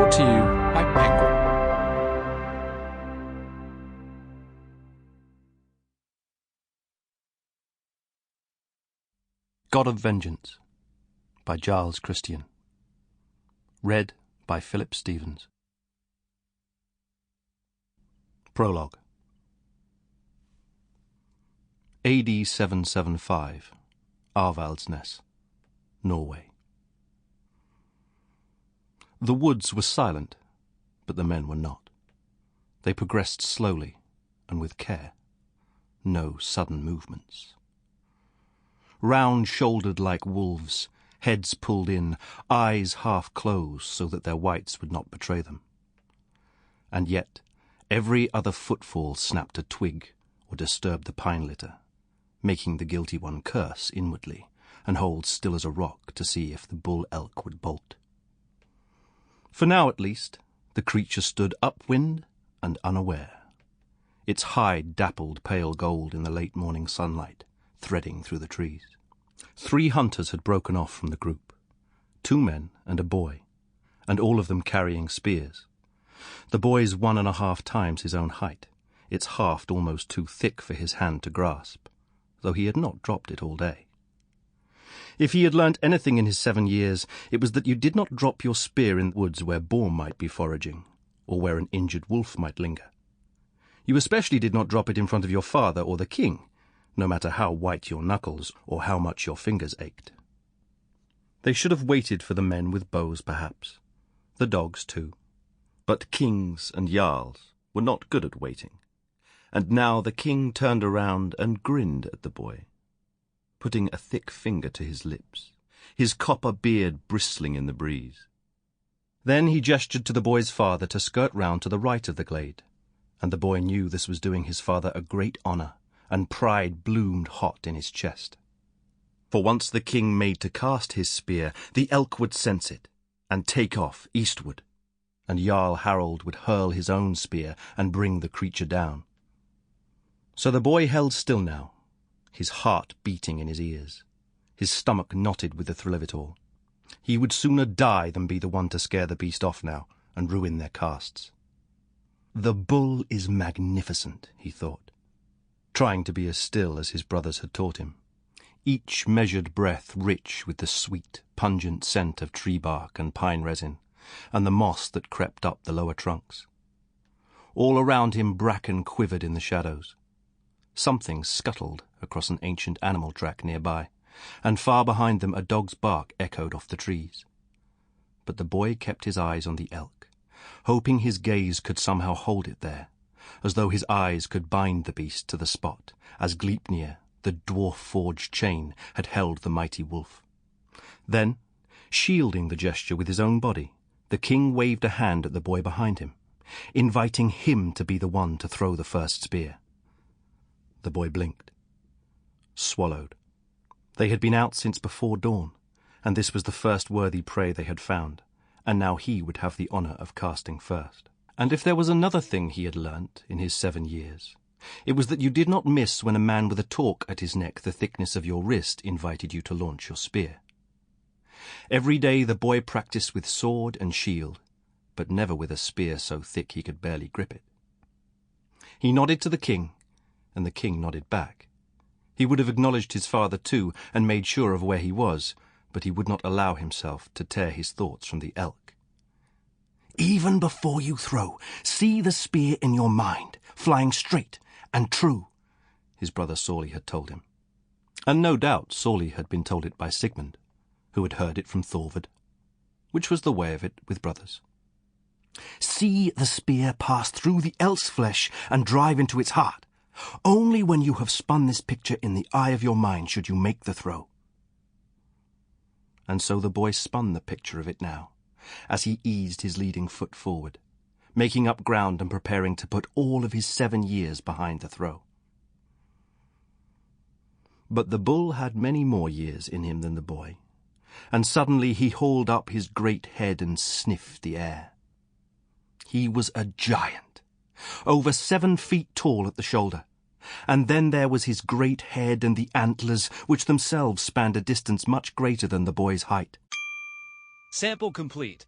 brought to you by Penguin. God of Vengeance by Giles Kristian. Read by Philip Stevens. Prologue. AD 775, Arvaldsnes, Norway. The woods were silent, but the men were not. They progressed slowly and with care. No sudden movements. Round-shouldered like wolves, heads pulled in, eyes half closed so that their whites would not betray them. And yet, every other footfall snapped a twig or disturbed the pine litter, making the guilty one curse inwardly and hold still as a rock to see if the bull elk would bolt. For now, at least, the creature stood upwind and unaware. Its hide dappled pale gold in the late morning sunlight, threading through the trees. 3 hunters had broken off from the group, 2 men and a boy, and all of them carrying spears. The boy's 1.5 times his own height, its haft almost too thick for his hand to grasp, though he had not dropped it all day. If he had learnt anything in his 7 years, it was that you did not drop your spear in woods where boar might be foraging, or where an injured wolf might linger. You especially did not drop it in front of your father or the king, no matter how white your knuckles or how much your fingers ached. They should have waited for the men with bows, perhaps. The dogs, too. But kings and jarls were not good at waiting, and now the king turned around and grinned at the boy, putting a thick finger to his lips, his copper beard bristling in the breeze. Then he gestured to the boy's father to skirt round to the right of the glade, and the boy knew this was doing his father a great honour, and pride bloomed hot in his chest. For once the king made to cast his spear, the elk would sense it, and take off eastward, and Jarl Harold would hurl his own spear and bring the creature down. So the boy held still now, his heart beating in his ears, his stomach knotted with the thrill of it all. He would sooner die than be the one to scare the beast off now and ruin their casts. The bull is magnificent, he thought, trying to be as still as his brothers had taught him, each measured breath rich with the sweet, pungent scent of tree bark and pine resin, and the moss that crept up the lower trunks. All around him bracken quivered in the shadows. Something scuttled across an ancient animal track nearby, and far behind them a dog's bark echoed off the trees. But the boy kept his eyes on the elk, hoping his gaze could somehow hold it there, as though his eyes could bind the beast to the spot, as Gleipnir, the dwarf-forged chain, had held the mighty wolf. Then, shielding the gesture with his own body, the king waved a hand at the boy behind him, inviting him to be the one to throw the first spear. The boy blinked, swallowed. They had been out since before dawn, and this was the first worthy prey they had found, and now he would have the honour of casting first. And if there was another thing he had learnt in his 7 years, it was that you did not miss when a man with a torque at his neck the thickness of your wrist invited you to launch your spear. Every day the boy practised with sword and shield, but never with a spear so thick he could barely grip it. He nodded to the king, and the king nodded back. He would have acknowledged his father too, and made sure of where he was, but he would not allow himself to tear his thoughts from the elk. "Even before you throw, see the spear in your mind, flying straight and true," his brother Sorli had told him. And no doubt Sorli had been told it by Sigmund, who had heard it from Thorvald, which was the way of it with brothers. "See the spear pass through the elk's flesh and drive into its heart. Only when you have spun this picture in the eye of your mind should you make the throw." And so the boy spun the picture of it now, as he eased his leading foot forward, making up ground and preparing to put all of his 7 years behind the throw. But the bull had many more years in him than the boy, and suddenly he hauled up his great head and sniffed the air. He was a giant, over 7 feet tall at the shoulder, and then there was his great head and the antlers, which themselves spanned a distance much greater than the boy's height. Sample complete.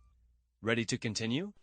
Ready to continue?